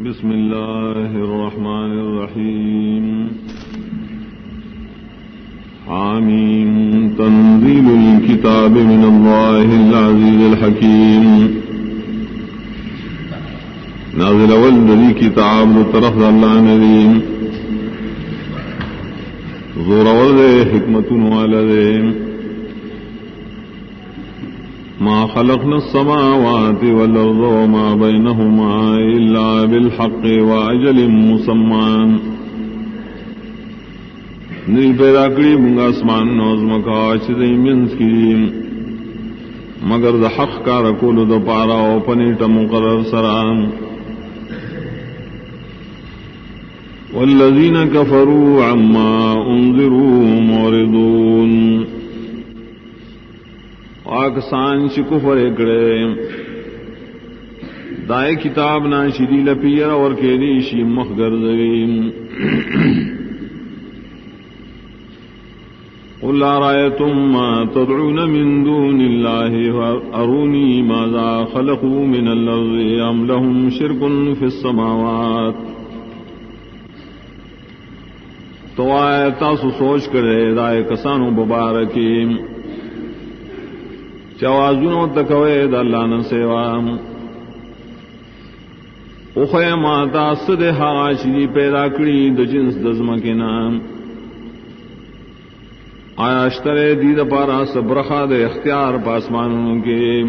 بسم اللہ الرحمن الرحیم حامیم تنزیل الکتاب من اللہ العزیز الحکیم نازل والذی کتاب طرف اللہ ندیم زور والدے حکمت والدے ما خلقنا السماوات والأرض وما بينهما إلا بالحق وأجل مسمى نی پیدا کری منگا اسمان نوزم کا چیزیں منز کی مگر دا حق کا رکول دا پارا و پنیٹ مقرر سرام والذین کفروا عما انذروا معرضون آکسان چی کفر اکڑے دائے کتاب نا شری لپیر اور کیلی شی مخگر زویم قل آرائیتم ما تدعون من دون اللہ ارونی ماذا خلقوا من الارض ام لهم شرک فی السماوات تو آئے تاسو سوچ کرے دائے کسانو ببارکیم چوازونو تکوے دا اللہ نسیوام اخوے ماتا صد حاشی پیدا کری دا جنس دزمکنا آیا اشترے دید پارا سبرخا دے اختیار پاسمانوں کے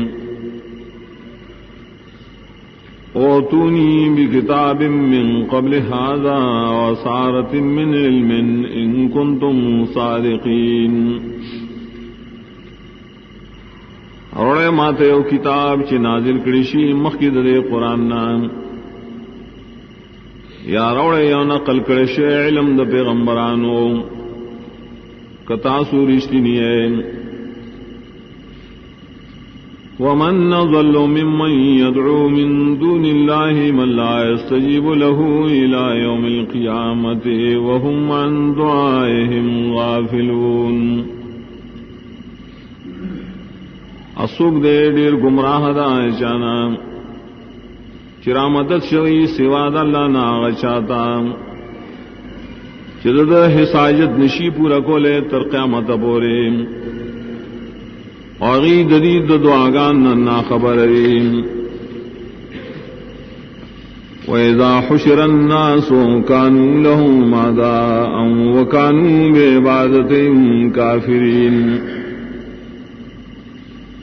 اوتونی بکتاب من قبل هذا وصارت من علم ان کنتم صادقین روڑے ماتے او کتاب چی نازل کریشی مخید دے قرآن نام یا روڑے یا نقل کرشی علم دا پیغمبرانو کتاسو رشتی نیے ومن نضل ممن يدعو من دون الله من لا يستجيب له إلى يوم القيامة وهم عن دعائهم غافلون اسوک دے دیر گمراہ دا چانا چرا مدد شوی سوا دا اللہ ناغ چاہتا چرا دا حساجت نشی پورا کولے تر قیامت بورے آغی ددید دا دعاگان نا خبرین وَإِذَا حُشِرَ النَّاسُ كَانُوا لَهُمْ أَعْدَاءً وَكَانُوا بِعِبَادَتِهِمْ كَافِرِينَ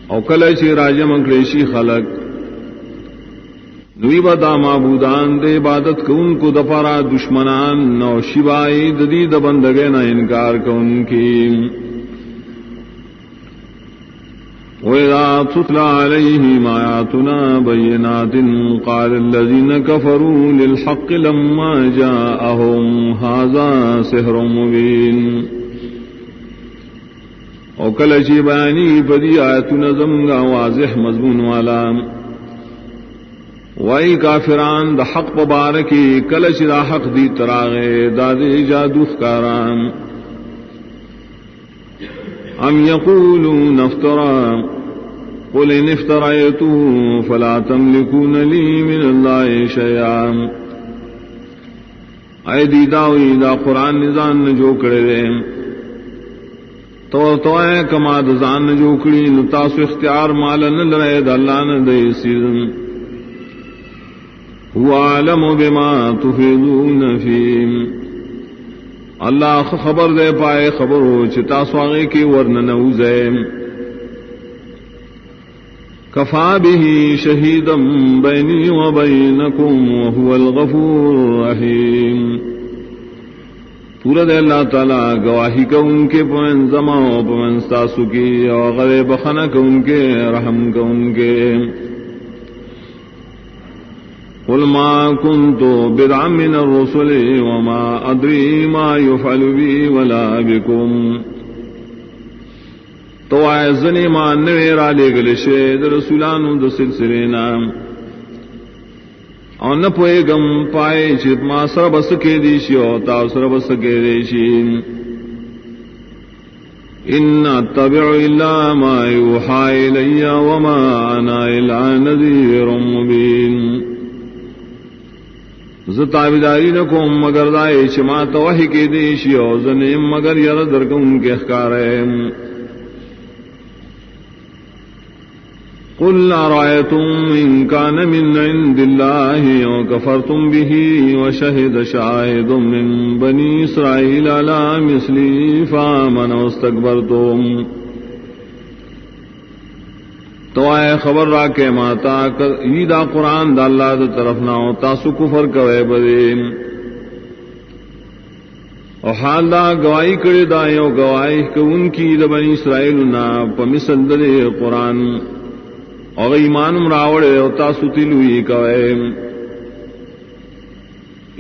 او کله چې راجم کړي خلق دوی بدا معبودان د عبادت کوونکو د پاره دشمنان نو شیوای د دې د بندګۍ نه انکار کوونکي وَإِذَا تُتْلَى عَلَيْهِمْ آيَاتُنَا بَيِّنَاتٍ قَالَ الَّذِينَ كَفَرُوا لِلْحَقِّ لَمَّا جَاءَهُمْ هَذَا سِحْرٌ مُبِينٌ او کلچی بیانی پدی آیتنا زمگا واضح مضمون والا وائی کافران دا حق پبارکی کلچی دا حق دی تراغے دادی جادو خکاران ام یقولون افترا قل ان افترائیتو فلا تملکون لی من اللہ شیئا اے دی داوی دا قرآن نزان جو کرے تو اے کما دزان جوکڑی نتاسو اختیار مالن لرے دا اللہ ندئی سیزن هو عالم بما تفیدون فیم اللہ خبر دے پائے خبرو چتاسو آگے کی ورن نوزے کفا به شہیدا بینی و بینکم وهو الغفور الرحیم پورا دے اللہ تعالیٰ گواہی کا ان کے پوین زما و پوین ستاسو کی اور غرے بخنا کا ان کے رحم کا ان کے قل ما كنت بدعا من الرسل وما ادری ما يفعل بی ولا بكم تو آئے ما نویر آلے گلشے در رسولانو در سلسلینا اور نہ پوئے گم پائے چت ما سر بس کے دیشی اور تا سر بس کے دیشی ان اتبع الا ما يوحى الي وما انا الا نذير مبين زتابداری نکوم مگر دائے چما توحی کے دیشی او زنیم مگر یر درکن کے اخکاریم قل ارائیتم ان کان من عند اللہ وکفرتم به وشہد شاہد من بنی اسرائیل علی مثلی فآمن واستکبرتم تو آئے خبر را کے ماتا ایدہ قرآن دا اللہ دا طرف ناو تاسو کفر کوئے بدیم او حال دا گواہی کرے دائیو گواہی کہ ان کی دا بنی اسرائیل نا پا مثل دے قرآن اور ایمان مراوڑے او تاسو تلوی کوئے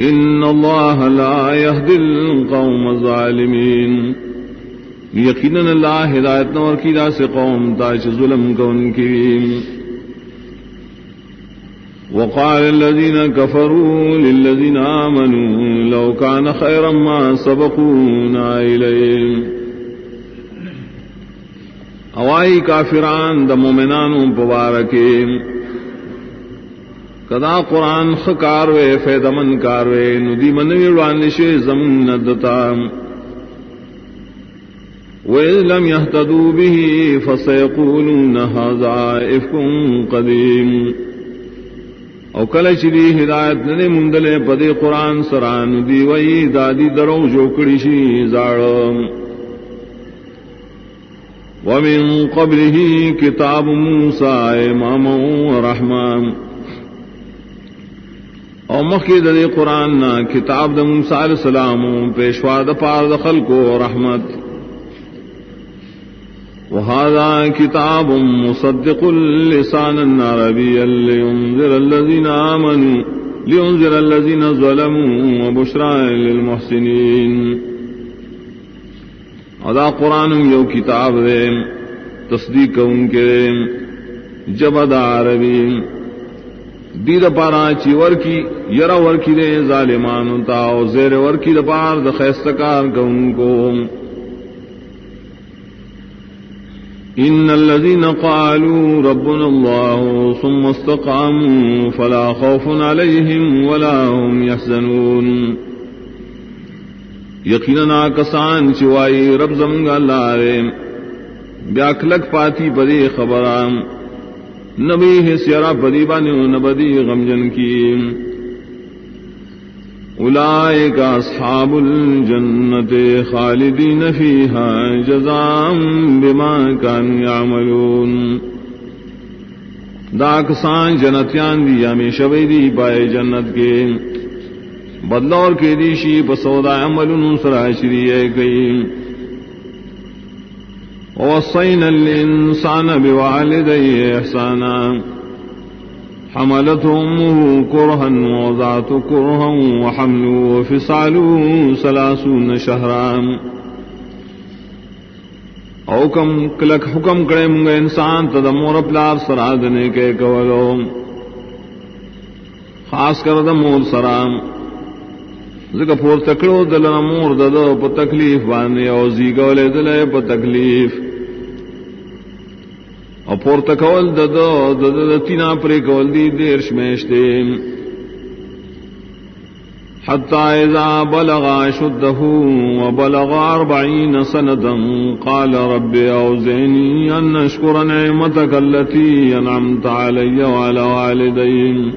ان اللہ لا یهدی القوم الظالمین یقیناً اللہ ہدایت نور کی دا سے قوم تاچ ظلم کو ان کی وقال الذين كفروا للذين آمنوا لو كان خيرا ما سبقونا إليه اوائی کافران دا مومنانوں پبارکے کدا قرآن خکاروے فیدمن کاروے ندی منوی روانشے زمن ندتا وَإِذْ لَمْ يَهْتَدُوا بِهِ فَسَيَقُولُونَ هَذَا إِفْكٌ قَدِيمٌ او کل چلی ہدایت نے مندلے پدے قرآن سران دی وئی دادی درو جوکڑی شی زاڑم وَمِن قَبْلِهِ كِتَابُ مُوسَى إِمَامًا وَرَحْمَةً او مخی دے قرآن نا کتاب دا موسیٰ علیہ السلام پیشوا دا پار دا خلق و رحمت وهذا كتاب مصدق لسانا عربيا لينذر الذين ظلموا وبشرى للمحسنين ادا قرآن یو کتاب دے تصدیق ان کے جبد عربی دید پارا چی ورکی یرا ورکی دے ظالمان تا او زیر ورکی دا پار دا خیستکار کا ان کو ان الذين قالوا ربنا الله ثم استقاموا فلا خوف عليهم ولا هم يحزنون یقینا کسان چوائی رب زمگا اللہ رے بیاکلک پاتی پدی خبرام نبی حسیرا پدی بانی نبدی غمجن کی اولئک اصحاب الجنت خالدین فیہا جزاء بما كانوا یعملون دا کسان جنتیان دی ہمیشہ دی پائے جنت کے بدلور کے دیشی بسودا عملن سراشری گئی ووصینا الانسان بوالدیہ احسانا حملته أمه كرها ووضعته كرها وحمله وفصاله 30 شهرا او کم کلک حکم کرے منگا انسان تدمور پلار سرادنے کے کولو خاص کر دمور سرام ذکر پور تکڑو دلنا مور ددو پا تکلیف بانے او زیگولے دلے پا تکلیف اور پورتا کول ددو تینا پری کول دی دیر شمیشتے حتی اذا بلغ شده وبلغ 40 سنة قال رب اوزعنی ان اشکر نعمتك التي انعمت علی وعلى والدی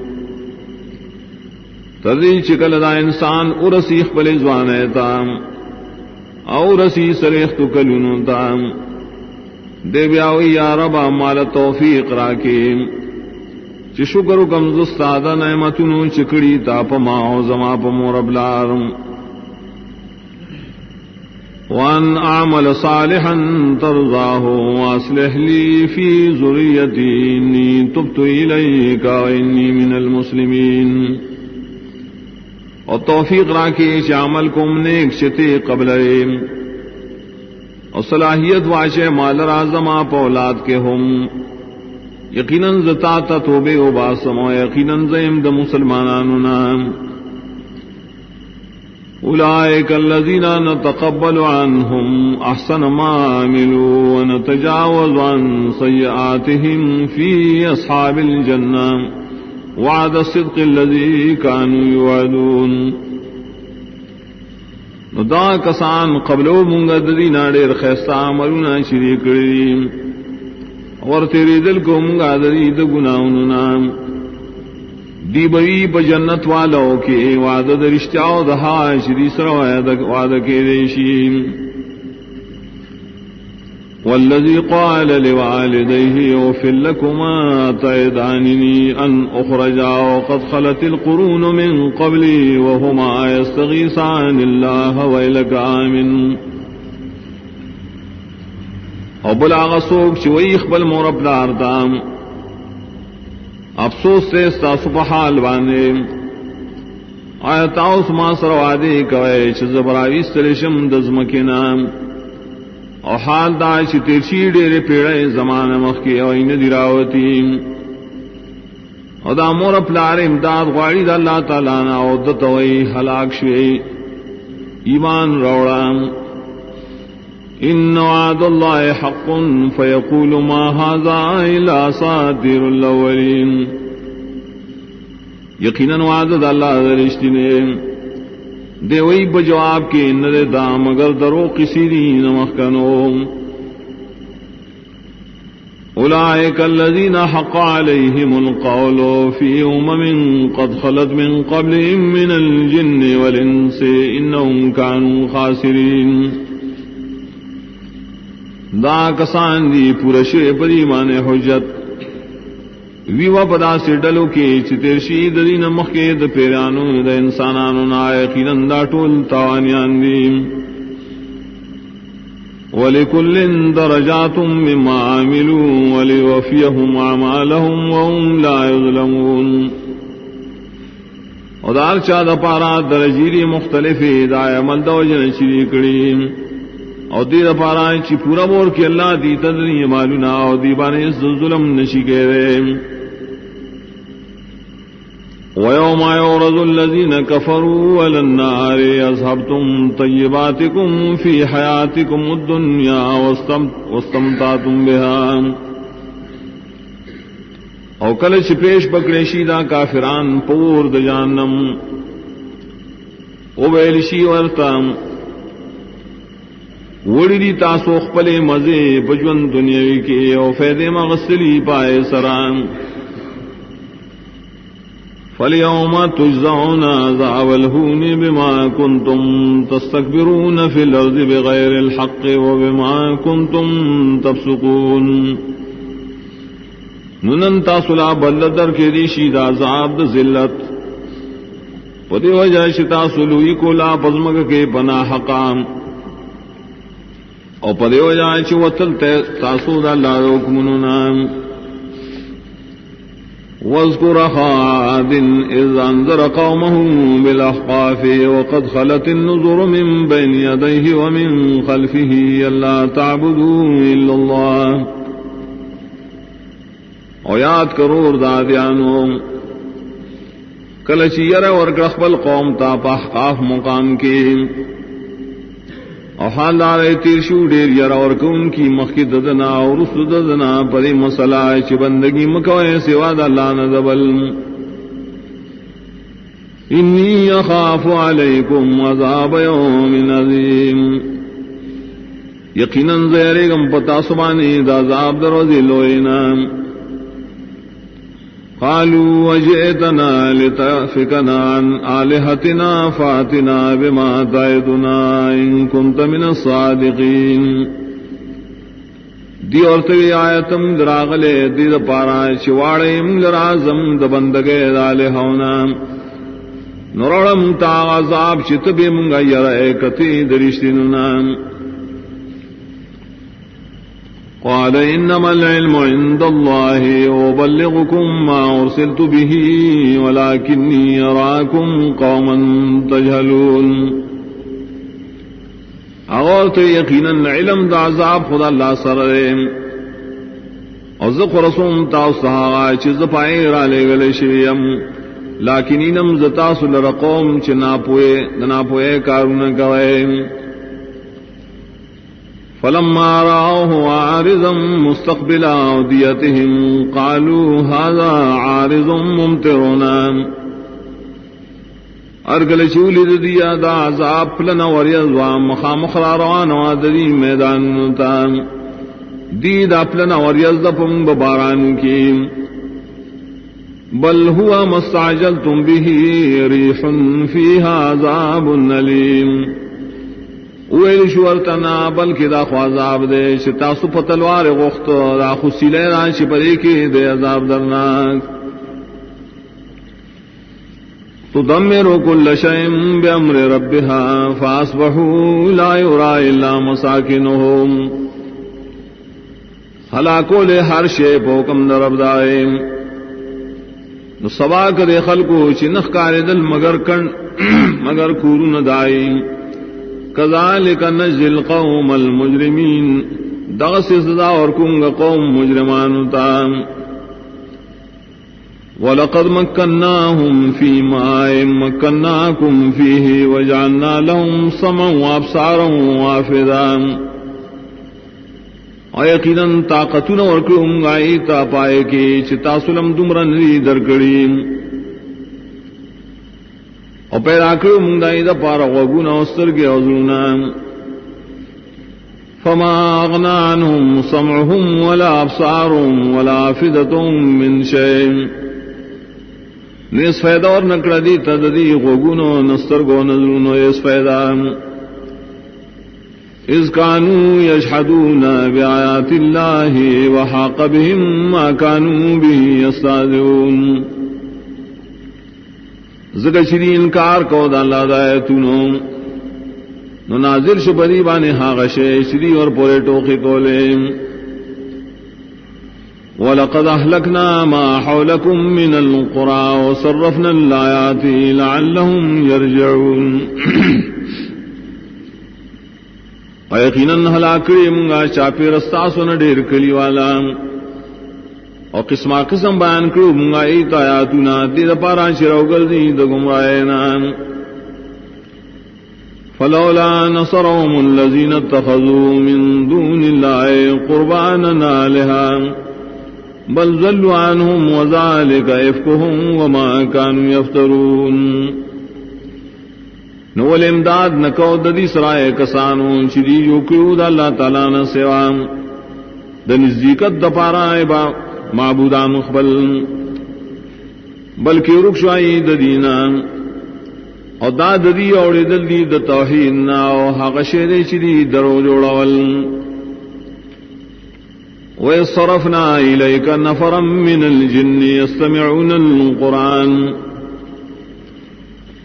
تردی چکل دا انسان ارسیخ پلی زوانے تام او رسی سریخ تو کلونو تام دے بیاوی یا ربا مال توفیق راکیم چی شکر کم زستادا نعمتنو چکڑی تا پا ماو زما پا مورب لارم وان اعمل صالحا ترضاه واصلح لی فی ذریتی انی تبت الیک وانی من المسلمین اور توفیق راکی چی عمل کم نیک شتی قبلیم اور صلاحیت واچے مال رازما پولاد کے ہم یقیناً زتا توبے و باسم و یقیناً زیم د مسلماناننا اولئک الذین نتقبل عنہم احسن ما عملوا ونتجاوز عن سیئاتهم فی اصحاب الجنہ وعد الصدق الذي كانوا يوعدون. نو دا کسان قبلو مونگا ددینا ڈیر خیستا عملونا شری کریم اور تیری دل کو مونگا ددی دا گناہونا دی بوی پا جنت والو کے وعدہ دا رشتیاو دہا شری سر وعدہ کے دیشیم. والذی قال لوالدیہ اغفر لکما تعداننی ان اخرجا وقد خلت القرون من قبلی وہما یستغیثان اللہ ویلک آمن. او بلاغ سوک چوئی اخبل مورب لارتام افسوس سے استاسو پا حال باندے آیتاؤس ما سر وعدے کوئے چھ زبراوی سرشم دزمکنام او حال دا چھ تیرشی ڈیرے پیڑے زمان مخی او این دراوتی او دا مور پلار امداد غواری دا اللہ تعالیٰ او دتوئی حلاک شوئی ایمان روڑام. ان وعد اللہ حق فیقول ما هذا الا اساطیر الاولین. یقیناً وعد دا اللہ درشتنے دے وہی بجواب کے نرے دا مگر درو کسی دین مخکنو. اولئک الذین حق علیہم القول فی امم قد خلت من قبلهم من الجن والانس انہم کانوا خاسرین. دا کسان دی پورشے پر ایمان حجت ویوا پدا سے ڈلو کے چترشی دین مخے د پیرانو د انسانانو نا یقیناً دا ټول تاوانیان دي. ولکل درجات مما عملوا وليوفيهم اعمالهم وهم لا يظلمون. او دار چا د پارا درجی مختلف دا عمل دو جن چری کړي او دیر پارا چی پورا مور کے اللہ دی تدنی مالونا او دی بانے ظلم نشی کے رے. وَيَوْمَ يُعْرَضُ الَّذِينَ كَفَرُوا عَلَى النَّارِ أَذْهَبْتُمْ طَيِّبَاتِكُمْ فِي حَيَاتِكُمُ الدُّنْيَا وَاسْتَمْتَعْتُمْ بِهَا. او کل چی پیش پکڑے شیدہ کافران پور د جہنم او بیلشی ورتام وڑی دی تاسو خپل مزے بجون دنیاوی کے او فیدے مغسلی پائے سرام. فَالْيَوْمَ تُجْزَوْنَ عَذَابَ الْهُونِ بِمَا كُنْتُمْ تَسْتَكْبِرُونَ فِي الْأَرْضِ بِغَيْرِ الْحَقِّ وَبِمَا كُنْتُمْ تَفْسُقُونَ. ننن تاسلا بدلدر کے دیشی دا عذاب دا ذلت پدی وجہ شتا سلوی کو لا پزمگ کے پناہ حقام او پدی وجہ چی وطل تاسو دا اللہ حکمنونا. واذکر عاد اذ انذر قومه بالاحقاف وقد خلت النذر من بين يديه ومن خلفه الا تعبدوا الا الله. او یاد کرور دادیانو کلچی یر ورکڑ خپل قوم تا پا احقاف مقام کے او حال دارے تیرشو دیر یر ورکون کی مخی ددنا اور رس ددنا پری مسئلہ چی بندگی مکوئے سوا دا اللہ نزبل. انی اخاف علیکم عذاب یوم عظیم. یقیناً زیرگم پتا سبانی دا عذاب در وزی لوئینا. قالوا وجئتنا لتأفكنا عن آلهتنا فاتنا بما تعدنا إن كنت من الصادقين. دی اورتوی آیتم دراغلے دی دا پارا چواڑیم لرازم دا بندگے دالہونا نرڑم تا عذاب چتبی منگا یرائے کتی درشتننا. قال انما العلم عند الله وبلغكم ما ارسلت به ولكني اراكم قوما تجهلون. اور تو یقینا علم دا عذاب خدا اللہ سرے اور ذکر رسوم تا صحابہ چیز پائے را لے گلے شریم لیکن انم زتا سل قوم چ نہ پوئے کارون کوئے. فلما رأوه عارضا مستقبل أوديتهم قالوا هذا عارض ممطرنا ارگل چولی دیا دا عذاب پلنا وریضوا مخامخ روان وادی میدان تا دی دا پلنا وریض پم بباران کی بل هو ما استعجلتم به ريح فيها عذاب أليم ویل شورتنا بلکہ دا خوازاب دے شتا سو پتلوار غخت دا خسیلے ران شپدے کی دے عذاب درناک تدمر كل شيء بأمر ربها فأصبحوا لا يرى إلا مساكنهم ہلاکو لے ہر شے پوکم درب دائم نو سبا کرے خلقو چنخ کار دل مگر کورن دائم کذالک نجزی القوم المجرمین دغس سزا اور کنگ قوم مجرمان تام وَلَقَدْ مَكَّنَّاهُمْ فِي مَاءٍ مَكَّنَّاكُمْ فِيهِ وَجَعَلْنَا لَهُمْ سَمْعًا وَأَبْصَارًا وَأَفْئِدَةً اور یقیناً طاقتون ورکلم گائی تا پائے کی چتا سلم دمرن ری درکڑیم اور پیدا کرو منگائی دا پارا غوگونا استر کے عذرونا فما اغنا عنهم سمعهم ولا ابصارهم ولا افئدتهم من شيء نیس فیدا اور نکڑا دی تددی غوگونو نستر گو نظرونو اس فیدا اذ كانوا يجحدون بآيات الله وحاق بهم ما كانوا به يستهزئون زکر چری انکار کو دا اللہ دایتونو نو نازل شبری بانے ہاغشے شری اور پورے ٹوخی کولے وَلَقَدْ أَهْلَكْنَا مَا حَوْلَكُمْ مِنَ الْقُرَىٰ وَصَرَّفْنَا الْآيَاتِ لَعَلَّهُمْ يَرْجِعُونَ یقیناً ہلاکڑی منگا چاپی رستا سن ڈیر کلی والا اور قسمہ قسم بیان کرو منگا ایت آیاتنا دید پارا چراو گردی دا گمرائینا فلولا نصرهم الذين اتخذوا من دون الله قربانا آلهة بل ضلوا عنهم وذلك إفكهم وما كانوا يفترون نول امداد نکو ددی سرائے کسانو چری جو کیو دا اللہ تعالیٰ نہ سوا د نزدیکت د پارا با معبودان مخبل بلکہ رکشوائی ددینا او دا ددی اور دل دی د توحید نا او حق شیر چری درو جوڑول وصرفنا الیک نفرا من الجن يستمعون القرآن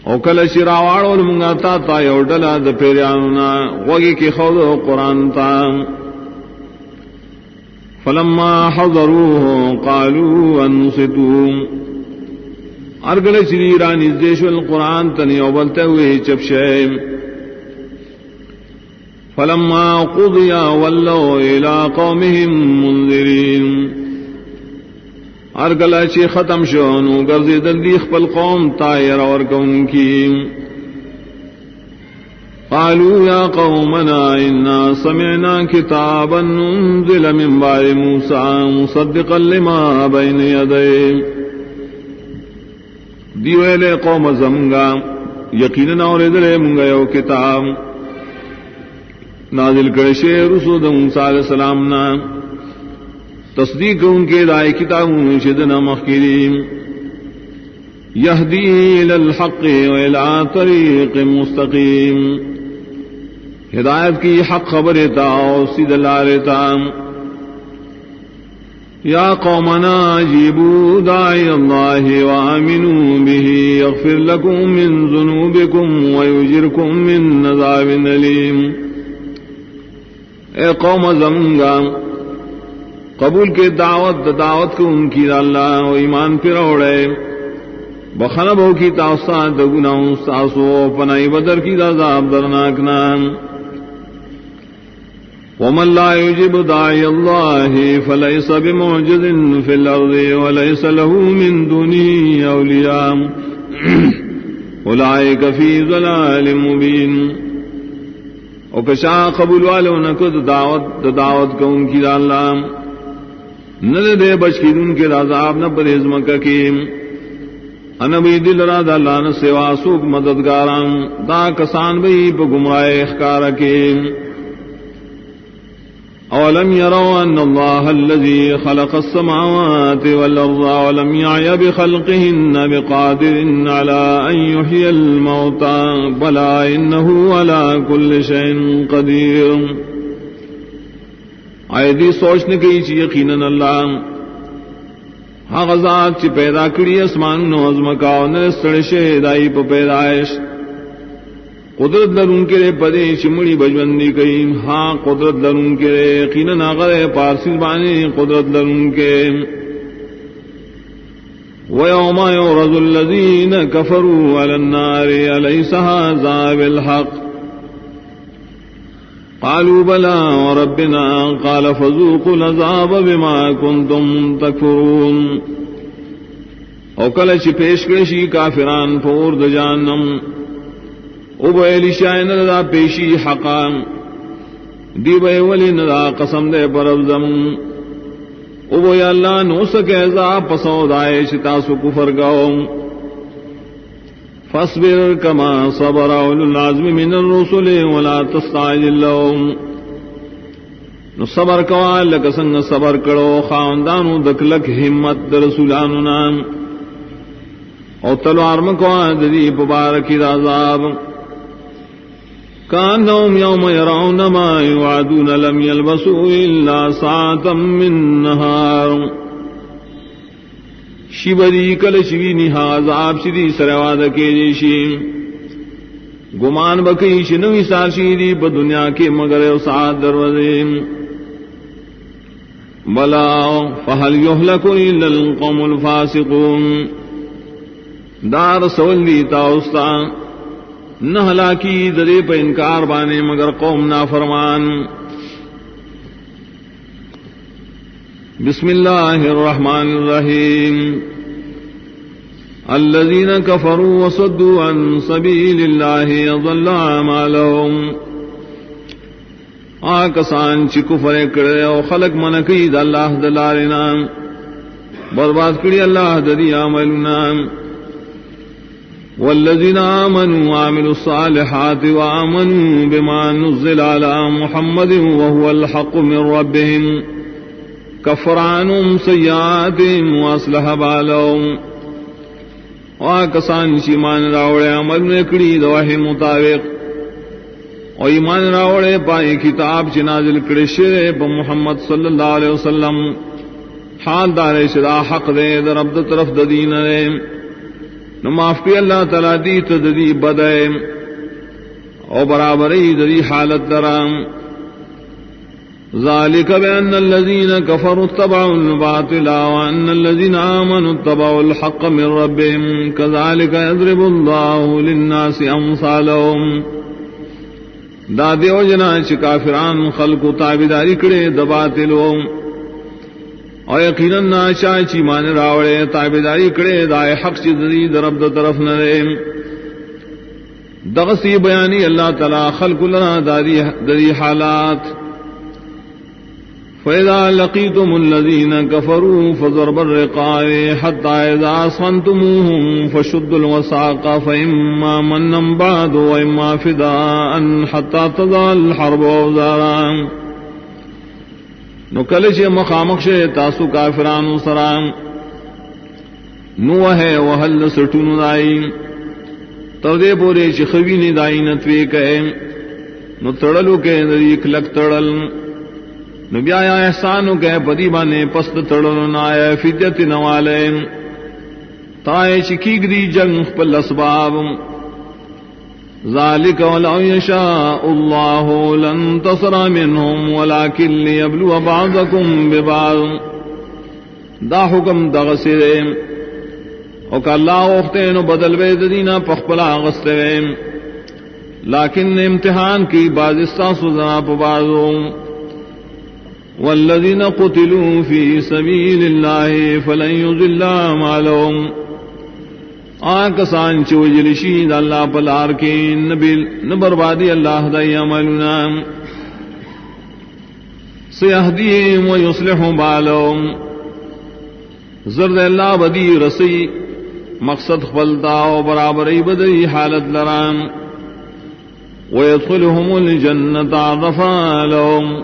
او کل شراواڑو منگا تا یو ڈلا د پیریانونا وگی کی خود قرآن تا فلما حضروه قالوا انصتوا ارگل شری رانی دیش القرآن تنی اوبلتے ہوئے چپشے فلما قضی ولوا الى قومهم منذرین ارگلا چی ختم شونو گرزی دلدی خپل قوم تائر اور کون کی قالوا یا قومنا انا سمعنا کتابا انزل من بعد موسیٰ مصدقا لما بین یدی دیویلے قوم زمگا یقیننا اور ادرے منگا یو کتاب نازل کرشے رسول موسیٰ علیہ السلام نا تصدیق ان کے دائے کتابوں شدنا مخکریم یہدی الی الحق و الی طریق مستقیم ہدایت کی حق خبرتا اور سید لارتا یا قومنا اجیبوا داعی اللہ وآمنوا به یغفر لکم من ذنوبکم ویجرکم من عذاب علیم اے قوم زمگا قبول کے دعوت کو ان کی اللہ و ایمان پھر اوڑے بخنب ہو کی تاثات گناہوں ساسو پنائی بدر کی عذاب درناک نام ومن لا يجب داعی اللہ فلیس بمعجز فی الارض وليس له من دونه اولیاء اولئک فی ضلال مبین او کشا قبول والو نکو دعوت کو ان کی اللہ نہ دے بچ کی ان کے عذاب نہ پرہیز مکہ کی انبی دل را دا اللہ نہ سوا سوک مددگاران دا کسان بئی پہ گمراہ اخکار کے اولم يروا ان الله الذي خلق السماوات والارض ولم يعي بخلقهن بقادر على ان يحيي الموتى بلى انه على كل شيء قدير. ایدی سوچنے کی چی یقیناً اللہ ہاں غزات چی پیدا کری اسمان نوزمکاو نرسڑشے دائی پا پیدائش قدرت لرون کے رے پدے چمڑی بجوندی کئی ہاں قدرت لرون کے رے یقیناً آغر پارسی بانے قدرت لرون کے وَيَوْمَ يُعْرَضُ الَّذِينَ كَفَرُوا عَلَى النَّارِ أَلَيْسَ هَذَا بِالْحَقِّ قالوا بلى وربنا قال فذوقوا العذاب بما كنتم تكفرون. او کل چی پیش کرشی کافران فور د جہنم او بیلی شاین دا پیشی حقا دی بے ولی ندا قسم دے پر افزم او بے اللہ نو سکے ذا پسو دائے شتاسو کفر گاؤ فاصبر کما صبر اولو العزم من الرسل ولا تستعجل لهم. نو صبر کوا لکسنگ صبر کرو خاندانو دکلک ہمت در رسولانو نام او تلوار مکوا ددی پبارکی دازاب کانہم یوم یرون ما یوعدون لم یلبسوا الا ساعتا من نہار. شیبری کل شوی نہا عذاب شدی سرواد کے جیشی گمان بکی شنوی ساشیدی پا دنیا کے مگر سعاد دروازے بلا فہل یہلک الا القوم الفاسقون. دار سولی تاؤستا نہ ہلاکی درے پہ انکار بانے مگر قوم نافرمان. بسم اللہ الرحمن الرحیم. الذین کفروا وصدوا عن سبیل اللہ اضل اعمالهم. آکسان چی کفر کرے او خلق منکی دا اللہ دلارنا برباد کری اللہ ددی عملنا. والذین آمنوا وعملوا الصالحات وآمنوا بما نزل على محمد وهو الحق من ربهم کفر عنهم سیئاتهم واصلح بالهم. کسان چی ایمان راوڑے عمل میں کڑی دواہی مطابق اور ایمان راوڑے پائے کتاب چی نازل کڑی شرے پا محمد صلی اللہ علیہ وسلم حال دارے شدا حق دے در عبد طرف دین رے نو معاف کی اللہ تعالی دی تدی بدے او برابری دی حالت درام. ذلك بأن الذين كفروا اتبعوا الباطل وأن الذين آمنوا اتبعوا الحق من ربهم كذلك يضرب الله للناس أمثالهم. دا دیو جنا چ کافران خلق تابعداری کرے د باطلو او یقینا ناشا چ مان راوڑے تابعداری کرے دای حق چ دی رب د طرف نہ دغسی بیانی اللہ تعالی خلق لنا داری حالات. فَإِذَا لَقِيتُمُ الَّذِينَ كَفَرُوا فَضَرْبَ الرِّقَابِ حَتَّى إِذَا أَثْخَنْتُمُوهُمْ فَشُدُّوا الْوَثَاقَ فَإِمَّا مَنًّا بَعْدُ وَإِمَّا فِدَاءً حَتَّى تَضَعَ الْحَرْبُ أَوْزَارَهَا. نو کلچ مخامخ شے تاسو کافرانو سرام نو ہے وحل سٹون دائی تردے پورے چخوی نی دائی نتوے کہے نو تڑلو کے نریک لک تڑل نو بیا احسانو کہ پدی بانے پست تڑلو نائے فدیت نوالے تائے چکیگ دی جنگ پل اسباب. ذالک ولو یشاء اللہ لانتصر منہم ولکن لیبلو بعضکم ببعض. دا حکم دغسرے او کہ اللہ اختینو بدل بید دینا پخپلا غسرے لیکن امتحان کی بعض استاسو زنا پبازو. والذین قتلوا فی سبیل اللہ فلن یضل اعمالهم. آکسان چوجلشی دا اللہ پلار کے نبربادی اللہ دا عملنا سیہدیم و یصلح بالهم زرد اللہ بدی رسی مقصد خپلتا و برابری بدی حالت لرام ویدخلهم الجنت عرفا لهم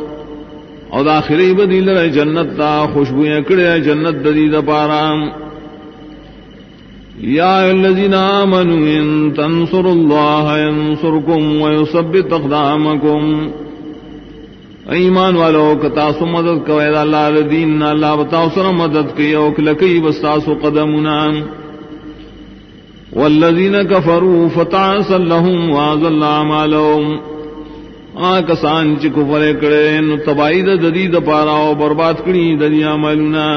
او داخلی بدی لر جنت تا خوشبو اکڑے جنت ددی دا پارام یا الذین آمنوا ان تنصروا اللہ ینصرکم ویثبت اقدامکم ایمان والو کتاسو مدد کوئے دا اللہ دین اللہ بتاو سر مدد کی اوکلکی بستاسو قدمنا والذین کفروا فتعسا لهم واضل اعمالهم آکسان چی کفر کرے نو تبائی دا ددید پاراو برباد کری ددی عملنا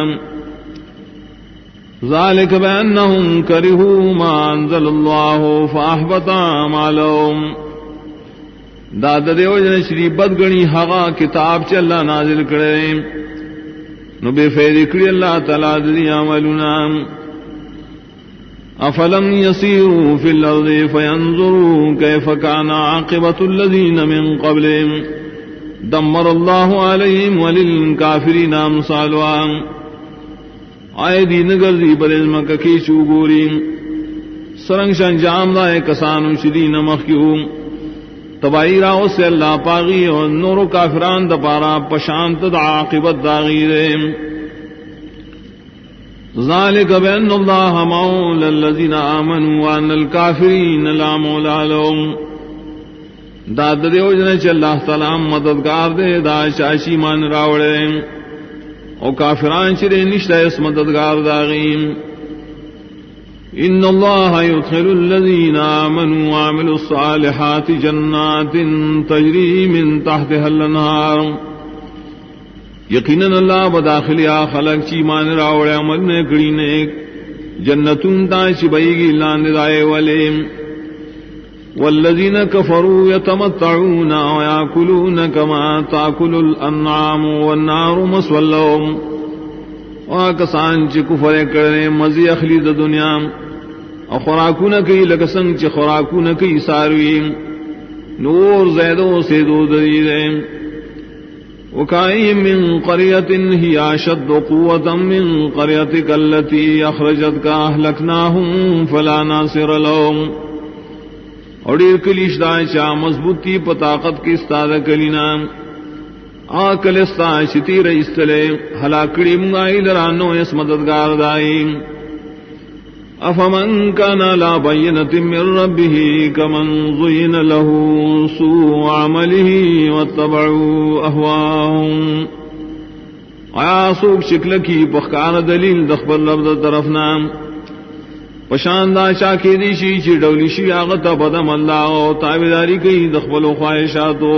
ذالک بأنهم کرہوا ما انزل اللہ فاحبط اعمالهم داد دیو جن شری بدگنی حقا کتاب چ اللہ نازل کرے نو بے فیض کری اللہ تعالی دی عملنا افلم یسیروا فی الارض فینظروا کیف کان عاقبۃ الذین من قبلهم دمر اللہ علیہم وللکافرین امثالها آئے دین گردی برزم ککی چوگوری سرنگ شنجام دائے کسانو شدین مخیوم تبائی راو سے اللہ پاغی اور نور و کافران دپارا پشانت دا عاقبت داغی دے ذالک بین اللہ مولا الذین آمنوا وان الکافرین لا مولا لهم داد دیو جنے چھ اللہ تعالی مددگار دے دا چاشی مان راوڑے او کافران چرے نشتہ اس مددگار داغیم ان اللہ يدخل الذین آمنوا وعملوا الصالحات جنات تجری من تحتها الانہار یقیناً اللہ بداخلی خلق چی مان راوڑے عمل نے کری نیک جنتون تا چبئی گی لاندائے ولیم والذین کفروا یتمتعون ویاکلون کما تاکل الانعام والنار مسوی لهم وآکسان چی کفر کرنے مزی اخلی دا دنیا اور خوراکو نکی لکسنگ چی خوراکو نکی ساروی نور زیدو سیدو دریدے وکائیم من قریت ہی اشد قوتا من قریتک اللتی اخرجتک اہلکناہم فلا ناصر لهم اور دیر کلیش دائیں چاہ مضبوطی پا طاقت کی استاد کلینا آکل استائیں شتی رئیستلے حلاکڑی منگائی لرانو اس مددگار دائیں افمن کان لا بینت من ربه کمن ضین له سوء عمله واتبعوا اہواهم آیا سوک شکل کی پخکار دلیل دخبر لفظ طرفنا پشاندہ شاکی دیشی چی ڈولیشی آغتا بدم اللہ و تابداری کی دخبل و خواہشاتو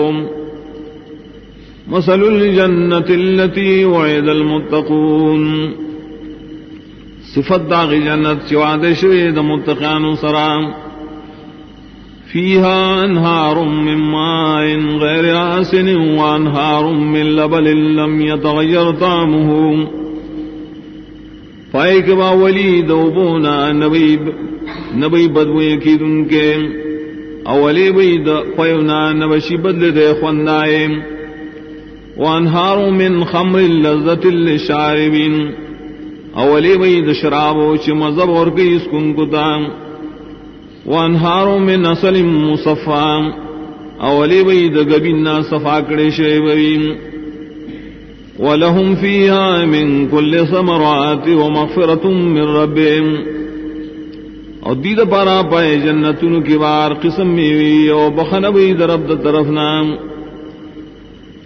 مثل الجنت اللتی وعد المتقون صفت داغی جنت چواد شوید متقان سرام فیہا انہار من ماء غیر آسن وانہار من لبن لم یتغیر طعمه پائے کے باولی دوبونا نبی بدوئے کی دن کے اولی بید پیونا نبشی بدل دے خوندائے وانہار من خمر لذت للشاربین اولی بید شرابو چی مذب اور کئی سکن کتا وانہار من اصل مصفا اولی بید گبینا صفاکڑے شیبین وَلَهُمْ فِيهَا مِن كُلِّ ثَمَرَاتٍ وَمَغْفِرَةٌ مِّن رَّبِّهِمْ اور دید پارا پائے جنتون کی بار قسم میوی او بخنبی درب طرفنا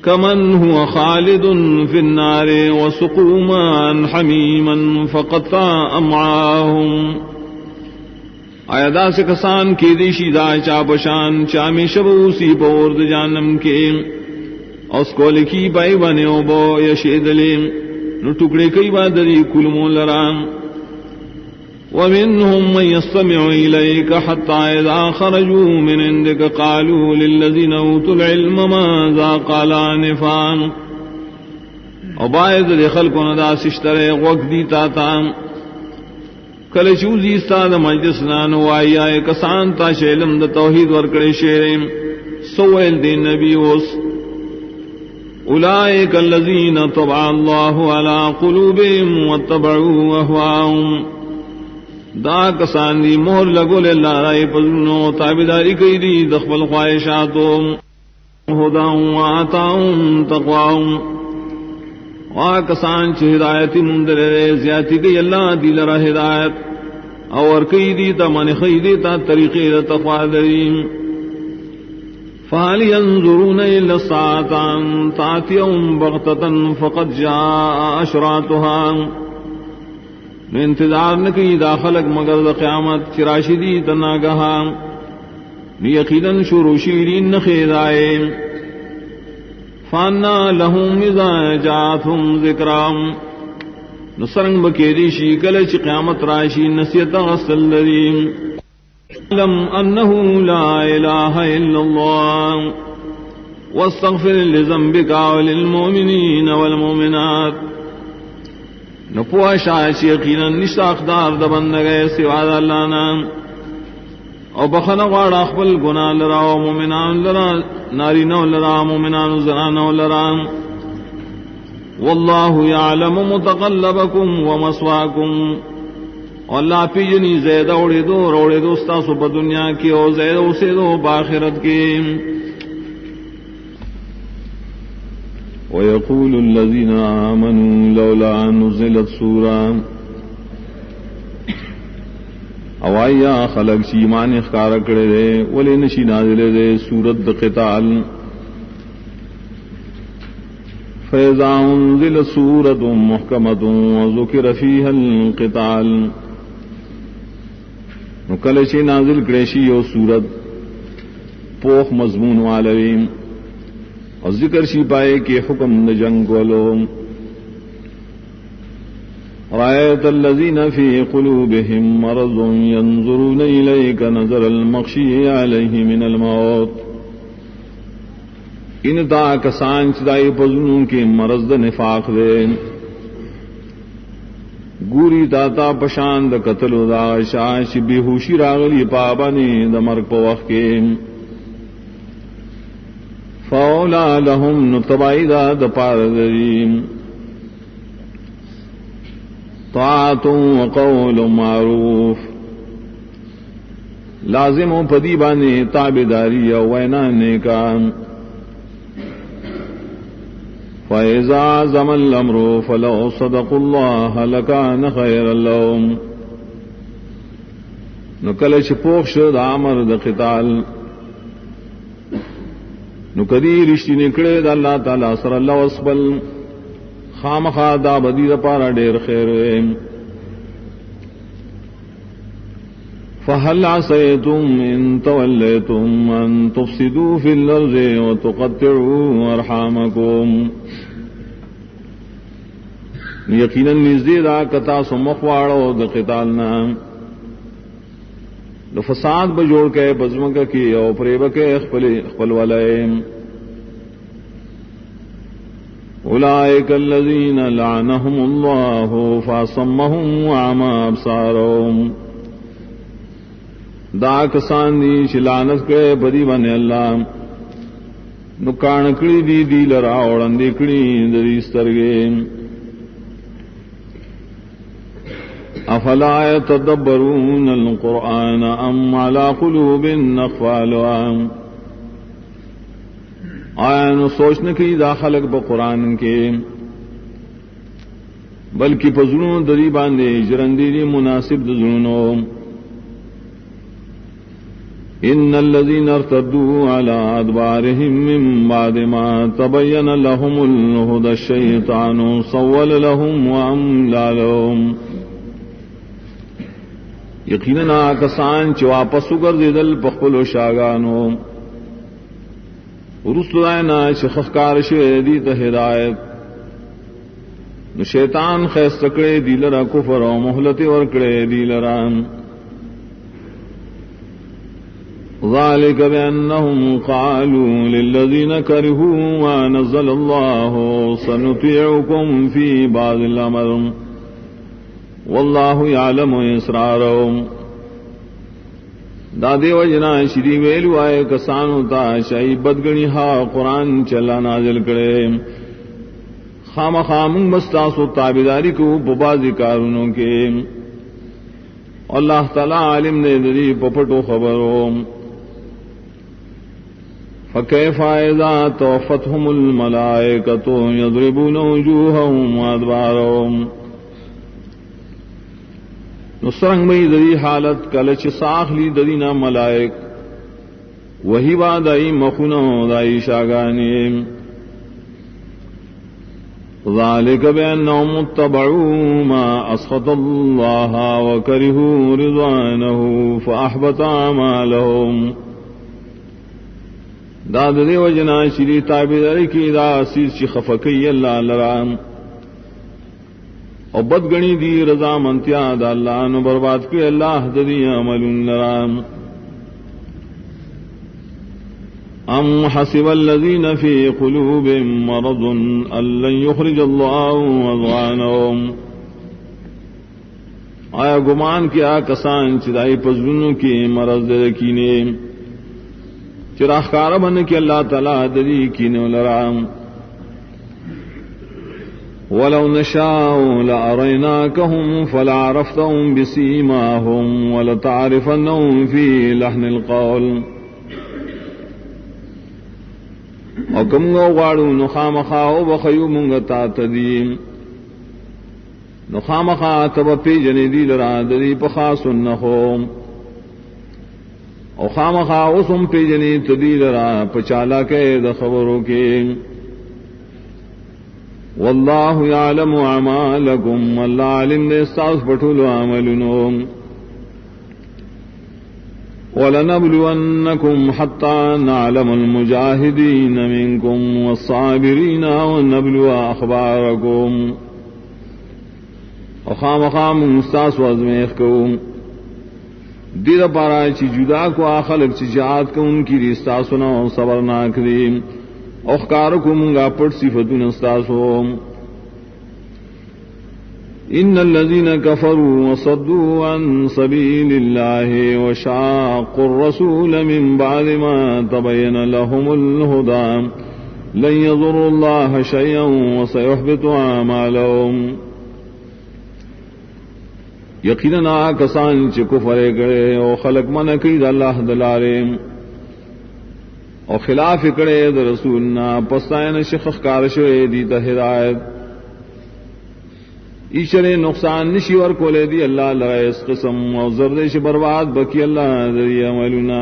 کمن هو خالد فی النار وسقوا ماء حمیما فقطع امعاهم آیا دا سے کسان کی دیشی دا چاپشان چامی شبوسی بورد جانم کے اس کو لکھی بائی بانے او بو یشیدلیم نو ٹکڑے کئی بادری کلموں لرام ومنهم من يستمع إليك حتى إذا خرجوا من عندك قالوا للذين أوتوا العلم ماذا قال آنفا اور باید خلقوں ندا سشترے وقت دی تاتا کل چوزی استاد مجلس نانو آئی آئے کسان تا شیلم دا توحید ورکڑے شیرم سویل دین نبی اوس اولئک الذین طبع اللہ علی قلوبهم واتبعوا اہواءهم دا کسان دی مہر لگول اللہ رائی پزنو تابداری کئی دی دخبل خواہشاتو ہدا وآتاهم تقواهم کسان چھ ہدایتی مندر زیادتی گئی اللہ دی لرا ہدایت اور کئی دی تا من خیدی تا طریقی دا تقوادرین فَهَلْ يَنظُرُونَ إِلَّا السَّاعَةَ أَن تَأْتِيَهُمْ بَغْتَةً فَقَدْ جَاءَ أَشْرَاطُهَا نو انتظار نکی دا خلق مگر دا قیامت چراشدی تناگہا یقیناً شروشیرین نخیدائے فانا لهم اذا جاءتهم ذکرام نصرنگ بکیریشی کلچ قیامت راشی نسیت غسل لدیم علم انه لا الہ الا اللہ واستغفر لذنبک وللمؤمنین والمؤمنات نپوہ شاہش یقینا نشتا اقدار دبند گئے سوا دا اللہ نام او بخنا غاڑ اخبل گناہ لرا و مومنان لرا ناری نو لرا مومنان زنانو لرا واللہ یعلم متقلبکم ومسواکم واللہ پی جنی زید اوڑے دو روڑے دو ستاسو پا دنیا کی او زید اسے دو باخرت کی وَيَقُولُ الَّذِينَ آمَنُوا لَوْلَا نُزِّلَتْ سُورَةٌ اوایا خلق چی ایمان اخکار کرے دے ولی نشی نازلے دے سورت دا قتال فَإِذَا أُنزِلَتْ سُورَةٌ مُحْكَمَةٌ وَذُكِرَ فِيهَا الْقِتَالُ نکل چی نازل کریشی او سورت پوخ مضمون والویم اور ذکر شی پائے کہ حکم دا جنگ ولو رأيت الذين في قلوبهم مرض ينظرون إليك نظر المغشي عليه من الموت ان تا کسان چدائی پزنوں کے مرض دا نفاق دے گوری تاتا پشاند قتل دا شاش بیہوشی راغلی پابانی دا مرگ پا وقت کے فولا لهم نتبائی دا دا پاردریم طاعت و قول معروف لازم و پدی بانے تابداری و وینا نیکا فَإِذَا عَزَمَ الْأَمْرُ فَلَوْ صَدَقُوا اللَّهَ لَكَانَ خَيْرًا لَهُمْ نکل چپوخ شد عمر دا قتال نکدی رشتی نکڑے دا اللہ تعالی سر اللہ وصبل خامخا دا بدی دا پارا دیر خیر فَهَلْ عَصَيْتُمْ إِن تَوَلَّيْتُمْ أَن تُفْسِدُوا فِي الْأَرْضِ وَتُقَطِّعُوا أَرْحَامَكُمْ یقیناً نزدید آکتا سمخواڑو دا قتالنا دا فساد بجوڑ کے بزمکا کی او پریبکے اخپل والائیم اولئک الذین لعنهم اللہ فاصمهم وعما ابصارهم دا کسان دی چلانت کے بدی بنے اللہ نکانکڑی دی دی لرا اوڑندکڑی دی سترگے افلا يتدبرون القرآن ام على قلوب اقفالها آیا نو سوچنے کی دا خلق با قرآن کے بلکہ پزرون دری باندے جرندیری مناسب دزرونو ان الذين ارتدوا على ادبارهم من بعد ما تبين لهم الهدى الشيطان سول لهم واملى لهم یقیناً کسان چ واپس گردیدل پخپل شاگانو رسلائنا شخکار شویدی تا ہدایت نو شیطان خیستکڑے دی لرا کفر و محلت ورکڑے دی لرا ذالک بأنهم قالوا للذین کرہوا ما نزل اللہ سنطیعکم فی بعض الامر واللہ یعلم اسرارهم دا دیو جنا شری ویلو آئے کسانو تا شای بدگنی ہا قرآن چلا نازل کرے خام خامن بستاسو تابداری کو ببازی کارونوں کے اللہ تعالی عالم نے دری پپٹو خبروں فکیف اذا توفتهم الملائکۃ یضربون وجوہهم وادبارهم نسرنگ میں دری حالت کلچ ساخلی درینا ملائک وہی بادائی مخنو دائی شاگانی ذالک بأنهم اتبعوا ما اسخط اللہ وکرہوا رضوانہ فاحبط اعمالهم داد دیو جنا شری تابداری کی دا عزیز چی خفقی اللہ لرام اور بدگنی دی رضا منتیا دا اللہ نو برباد کی اللہ دی عمل لرام ام حسب الذین فی قلوبهم مرض ان لن یخرج اللہ اضغانهم آیا گمان کیا کسان چدائی پزنوں کی مرض درکینے چراخار بن کے اللہ تعالی دری کینو لرام ولو نشاء لأريناكهم فلعرفتهم بسيماهم ولتعرفنهم في لحن القول وكم غواړو نخامخا او بخيو مونږ تا تدیم نخامخا تب پیجن دی لرا دری په خاص نخوم او خامخا اوسم پیجنی تدی لرا پچالا کے د خبروں کے واللہ یعلم اعمالکم اللہ علم نے استاذ پٹھول عملنم ولنبلونکم حتی نعلم المجاہدین منکم والصابرین ونبلو اخبارکم وخام خام استاذ وازمیخ کم دیر پارا چی جدا کو آخلق چی جہاد کو ان کی رستا سنا صبرناک دیم اخکارکم منگا پٹ صفتون استاسوم ان الذين كفروا وصدوا عن سبيل الله وشاقوا الرسول من بعد ما تبين لهم الهدى لن يضروا الله شيئا وسيحبط اعمالهم یقینا کسان چ کفر کرے او خلق من کید اللہ دلارے او خلاف کرے در رسولنا پستائن شخص کارشوے دی تا ہدایت ایشرے نقصان نشیور کولے دی اللہ لغا اس قسم او زردش برباد بکی اللہ ذری عملنا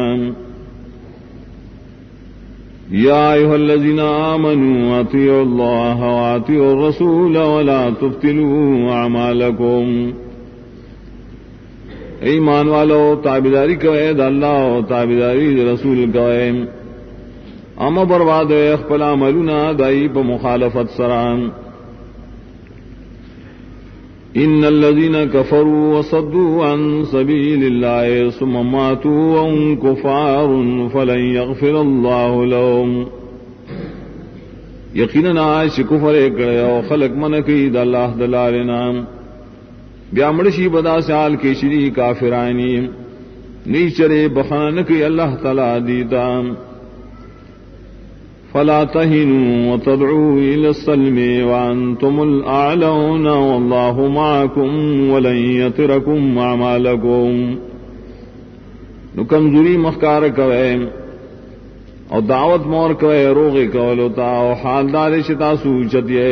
یا ایہا الذین آمنوا اطیعوا اللہ واطیعوا الرسول ولا تبتلوا اعمالکم ایمان والو تابداری کوئے دا اللہ و تابداری دا رسول کوئے اما برباد اخپل عملنا دائی پا مخالفت سران ان الذين كفروا وصدوا عن سبيل الله ثم ماتوا وهم كفار فلن يغفر الله لهم یقینا عائش کفر کرے او خلق من کی دا اللہ دلارنا بیا مرشی بدا سال کے شری کافرانی نیچرے بخان کی اللہ تعالی دیتا فلا تهنوا وتدعوا إلى السلم وأنتم الأعلون والله معكم ولن يتركم أعمالكم نکمزوری مخکار کوئے اور دعوت مور کوئے روغی کولوتا اور حالدار شتا سوچتیے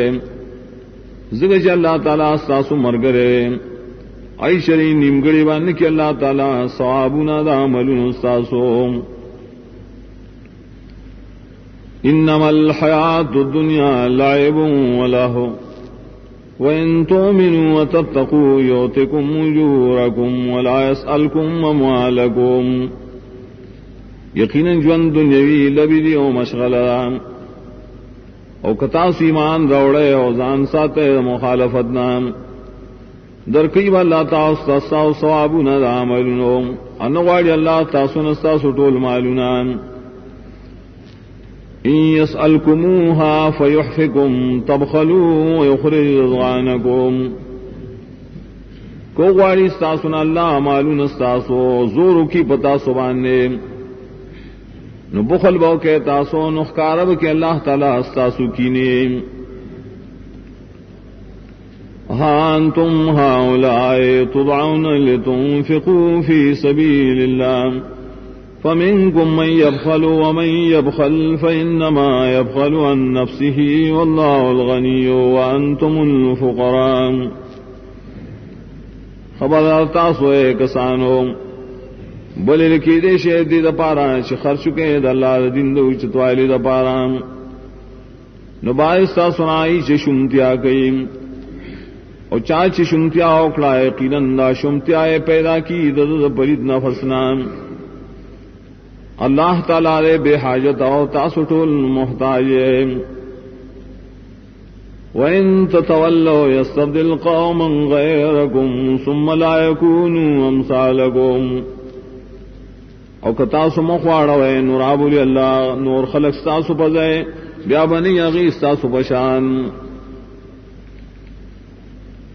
زگج اللہ تعالیٰ ستاسو مرگرے ایشری نیمگڑی بان کی اللہ تعالیٰ ثوابنا دا عملون ستاسو انما الحیات الدنیا لعب ولہو وَإِن تُؤْمِنُوا وَتَتَّقُوا يُؤْتِكُمْ أُجُورَكُمْ وَلَا يَسْأَلْكُمْ أَمْوَالَكُمْ یقیناً جوان دنیاوی لبی او مشغلہ او کتاس ایمان روڑے او زان ساتے مخالفتنا در قیب اللہ تاستا و ثوابنا دا عملنو انواڑی اللہ تاسونستا سٹول مالنا ان يسألكموها فيحفكم تبخلوا ويخرج رضوانكم کو غواړي ستاسو نه الله مالون ستاسو زورو کی پتا سو باندې نو بخل باو کې تاسو نو ښکارب کې الله تعالی ستاسو کینه ها انتم هؤلاء تدعون لتنفقوا في سبيل الله فمنكم من يبخل ومن يبخل فإنما يبخل عن نفسه والله الغني وأنتم الفقراء خبردار تاسو کسانو بل لکی دے شے دی دا پارا چھ خرچ کے دا اللہ دین دو چتوالی دا پارا نو باعث تاسو نائی چھ شمتیا کئی او چاچی شمتیا اوکڑا یقیناً دا شمتیا پیدا کی دا پرید نفسنا اللہ تعالی رے بے حاجت او تاسو ټول محتاج وَإِن تَتَوَلَّوْا يَسْتَبْدِلْ قَوْمًا غَيْرَكُمْ ثُمَّ لَا يَكُونُوا أَمْثَالَكُمْ او کتاسو مخواړوي نور ابولی الله نور خلق تاسو پځای بیا بنی اغي تاسو پشان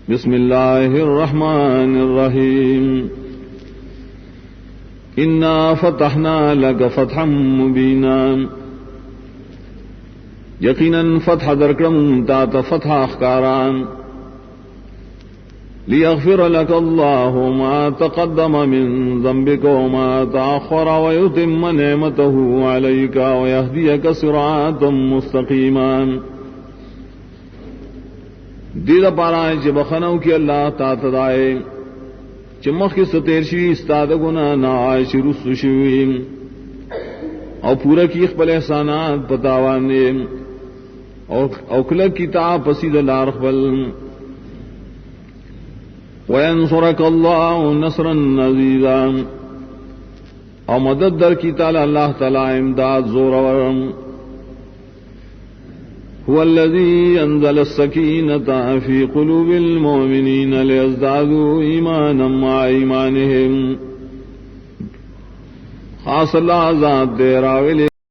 بسم الله الرحمن الرحیم انا فتحنا لك فتحا مبینا یقیناً فتح درکرم تا فتح اخکاران لیغفر لك الله ما تقدم من ذنبك وما تأخر ويتم نعمته عليك ويهديك صراطا مستقيما دیدہ پارا چھ بخنو کی اللہ تا تدائے چمخ کی ستیر شوی استاد گنا ناعش رسو شوی او پورا کی اخبال احسانات پتاوانے او کلک کی تا پسید لارخبل وینصرک اللہ نصرا عزیزا او مدد در کی تعالی اللہ تعالی امداد زورورم هو الذي انزل السكينة في قلوب المؤمنين ليزدادوا ایمانا مع ایمانهم خاص اللہ ذات دے راوی